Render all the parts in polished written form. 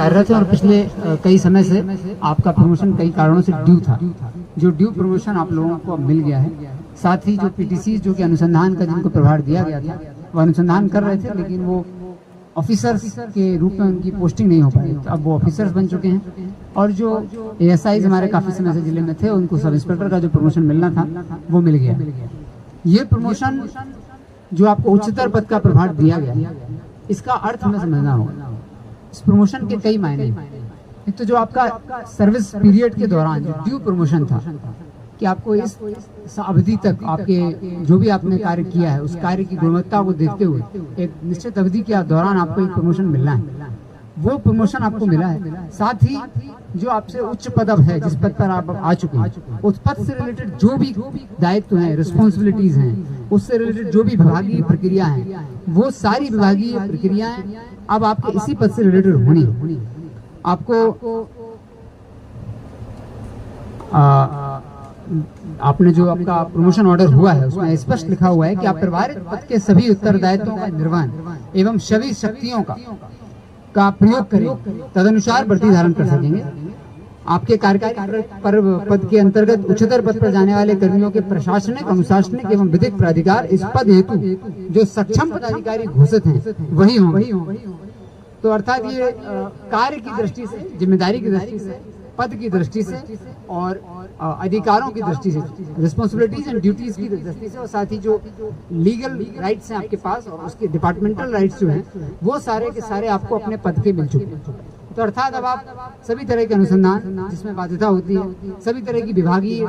कार्यरत हैं और पिछले कई समय से आपका प्रमोशन कई कारणों से ड्यू था। जो ड्यू प्रमोशन आप लोगों को अब मिल गया है। साथ ही जो पीटीसी जो कि अनुसंधान का जिनको प्रभार दिया गया था वो अनुसंधान कर रहे थे, लेकिन वो ऑफिसर्स के रूप में उनकी पोस्टिंग नहीं हो पाई, तो अब वो ऑफिसर्स बन चुके हैं। और जो एएसआईज हमारे काफी समय से जिले में थे उनको सब इंस्पेक्टर का जो प्रमोशन मिलना था वो मिल गया। ये प्रमोशन जो आपको उच्चतर पद का प्रभार दिया गया, इसका अर्थ हमें समझना होगा। इस प्रमोशन के कई मायने हैं। एक तो जो आपका सर्विस पीरियड के दौरान जो ड्यू प्रमोशन था कि आपको इस अवधि तक आपके जो भी आपने कार्य किया है उस कार्य की गुणवत्ता को देखते हुए एक निश्चित अवधि के दौरान आपको एक प्रमोशन मिलना है, वो प्रमोशन आपको मिला है। साथ ही जो आपसे उच्च पद है, जिस पद पर आप आ चुके हैं, उस पद से रिलेटेड जो भी दायित्व हैं, रिस्पॉन्सिबिलिटीज हैं, उससे रिलेटेड जो भी विभागीय प्रक्रिया है, वो सारी विभागीय प्रक्रियाएं अब आपके इसी पद से रिलेटेड होनी है। आपको आपने जो आपका प्रमोशन ऑर्डर हुआ है उसमें स्पष्ट लिखा हुआ है कि आप प्रभारित पद के सभी उत्तरदायित्वों का निर्वहन एवं सभी शक्तियों का प्रयोग करें, तदनुसार वर्दी धारण कर सकेंगे। आपके कार्यकारी पद के अंतर्गत उच्चतर पद पर जाने वाले कर्मियों के प्रशासनिक, अनुशासनिक एवं विधिक प्राधिकार इस पद हेतु जो सक्षम पदाधिकारी घोषित हैं वही होंगे। तो अर्थात ये कार्य की दृष्टि से, जिम्मेदारी की दृष्टि से, पद की दृष्टि से और अधिकारों की दृष्टि से, रिस्पॉन्सिबिलिटीज एंड ड्यूटीज की दृष्टि से, और साथ ही जो लीगल राइट्स हैं आपके पास और उसके डिपार्टमेंटल राइट्स जो हैं वो सारे के सारे आपको अपने पद के मिल चुके हैं। तो अर्थात अब आप सभी तरह के अनुसंधान जिसमें बाध्यता होती है, सभी तरह की विभागीय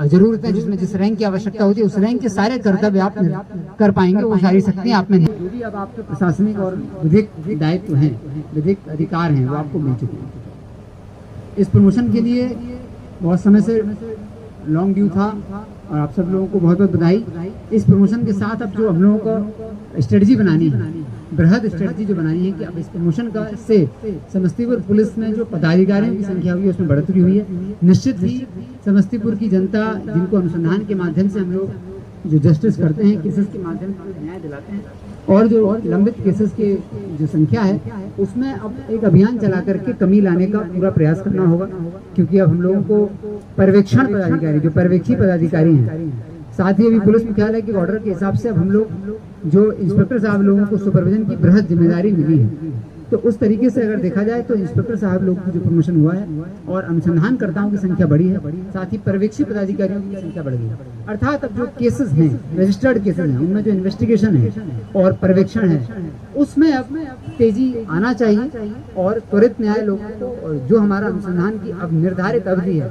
जरूरतें जिसमें जिस रैंक की आवश्यकता होती है, उस रैंक के सारे कर्तव्य आप कर पाएंगे। वो सारी शक्तियां आप में नहीं, जो भी अब आपके प्रशासनिक और विधिक दायित्व हैं, विधिक अधिकार हैं, वो आपको मिल चुके हैं। इस प्रमोशन के लिए बहुत समय से लॉन्ग ड्यू था और आप सब लोगों को बहुत बहुत बधाई। इस प्रमोशन के साथ अब जो हम लोगों को स्ट्रेटजी बनानी है, बृहद स्ट्रेटजी जो बनानी है कि अब इस प्रमोशन का से समस्तीपुर पुलिस में जो पदाधिकारियों की संख्या हुई है उसमें बढ़ोतरी हुई है। निश्चित ही समस्तीपुर की जनता जिनको अनुसंधान के माध्यम से हम लोग जो जस्टिस करते हैं, केसेस के माध्यम से न्याय दिलाते हैं, और जो लंबित केसेस की जो संख्या है उसमें अब एक अभियान चला करके कमी लाने का पूरा प्रयास करना होगा। क्योंकि अब हम लोगों को पर्यवेक्षण पदाधिकारी, जो पर्यवेक्षी पदाधिकारी हैं, साथ ही अभी पुलिस मुख्यालय के ऑर्डर के हिसाब से अब हम लोग जो इंस्पेक्टर साहब लोगों को सुपरविजन की बृहद जिम्मेदारी मिली है, तो उस तरीके से अगर देखा जाए तो इंस्पेक्टर साहब लोग की जो प्रमोशन हुआ है और अनुसंधानकर्ताओं की संख्या बढ़ी है, साथ ही पर्यवेक्षी पदाधिकारियों की संख्या बढ़ गई है। अर्थात अब जो केसेस हैं, रजिस्टर्ड केसेस हैं, उनमें जो इन्वेस्टिगेशन है और पर्यवेक्षण है उसमें अब तेजी आना चाहिए और त्वरित न्याय लोगों को, और जो हमारा अनुसंधान की अब निर्धारित अवधि है,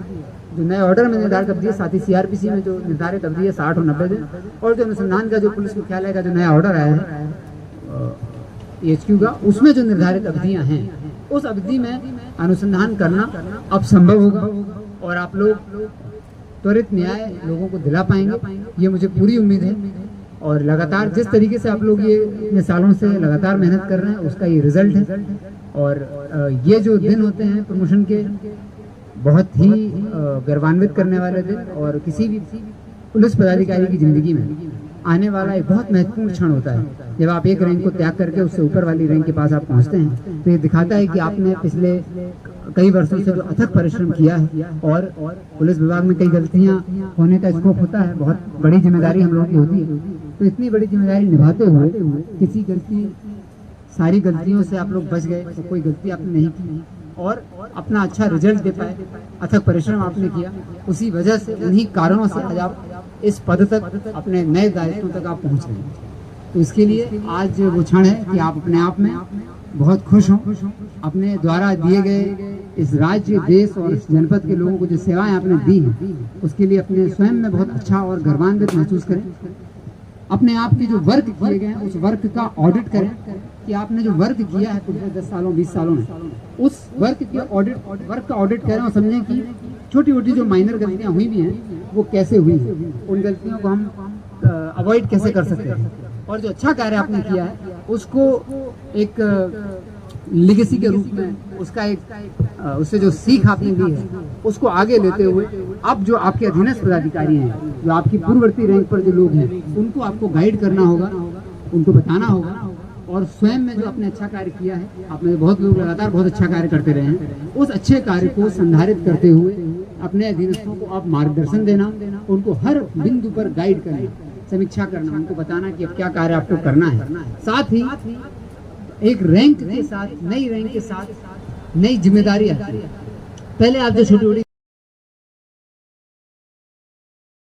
जो नए ऑर्डर में निर्धारित अवधि है, साथ ही सीआरपीसी में जो निर्धारित अवधि है 60 और 90 दिन, और जो अनुसंधान का जो पुलिस मुख्यालय का जो नया ऑर्डर आया है एचक्यू का, उसमें जो निर्धारित अवधियां हैं उस अवधि में अनुसंधान करना अब संभव होगा और आप लोग त्वरित न्याय लोगों को दिला पाएंगे, ये मुझे पूरी उम्मीद है। और लगातार जिस तरीके से आप लोग ये इतने सालों से लगातार मेहनत कर रहे हैं उसका ये रिजल्ट है। और ये जो दिन होते हैं प्रमोशन के, बहुत ही गर्वान्वित करने वाले दिन और किसी भी पुलिस पदाधिकारी की जिंदगी में आने वाला एक बहुत महत्वपूर्ण क्षण होता है। जब आप एक रैंक को त्याग करके उससे ऊपर वाली रैंक के पास आप पहुंचते हैं तो ये दिखाता है कि आपने पिछले कई वर्षों से जो अथक परिश्रम किया है। और पुलिस विभाग में कई गलतियां होने का स्कोप होता है, बहुत बड़ी जिम्मेदारी हम लोगों की होती है, तो इतनी बड़ी जिम्मेदारी निभाते हुए किसी गलती, सारी गलतियों से आप लोग बच गए, तो कोई गलती आपने नहीं की और अपना अच्छा रिजल्ट दे पाए, अथक परिश्रम आपने किया। उसी वजह से, उन्हीं कारणों से आज आप इस पद तक, अपने नए दायित्वों तक आप पहुंच रहे हैं। तो इसके लिए आज वो क्षण है कि आप अपने आप में बहुत खुश हों, अपने द्वारा दिए गए इस राज्य, देश और इस जनपद के लोगों को जो सेवाएं आपने दी हैं उसके लिए अपने स्वयं में बहुत अच्छा और गर्वान्वित महसूस करें। अपने आप के जो वर्क किए गए हैं उस वर्क का ऑडिट करें कि आपने जो वर्क किया है पिछले 10 सालों 20 सालों में, उस वर्क के वर्क का ऑडिट करें और समझें कि छोटी छोटी जो माइनर गलतियां हुई भी हैं वो कैसे हुई हैं, उन गलतियों को हम अवॉइड कैसे कर सकते हैं, और जो अच्छा कार्य आपने किया है उसको एक लिगेसी के रूप में, उसका एक उससे जो सीख आपने ली है उसको आगे लेते हुए अब जो आपके अधीनस्थ पदाधिकारी हैं, जो आपकी पूर्ववर्ती रैंक पर जो लोग हैं, उनको आपको गाइड करना होगा, उनको बताना होगा और स्वयं में जो आपने अच्छा कार्य किया है, आपने बहुत लोग लगातार बहुत अच्छा कार्य करते रहे हैं, उस अच्छे कार्य को संधारित करते हुए अपने अधीनस्थों को आप मार्गदर्शन देना, उनको हर बिंदु पर गाइड करना, समीक्षा करना, उनको बताना कि अब क्या कार्य आपको करना है। साथ ही एक रैंक के साथ, नई रैंक के साथ नई जिम्मेदारी आती है। पहले आप जो छोटी छोटी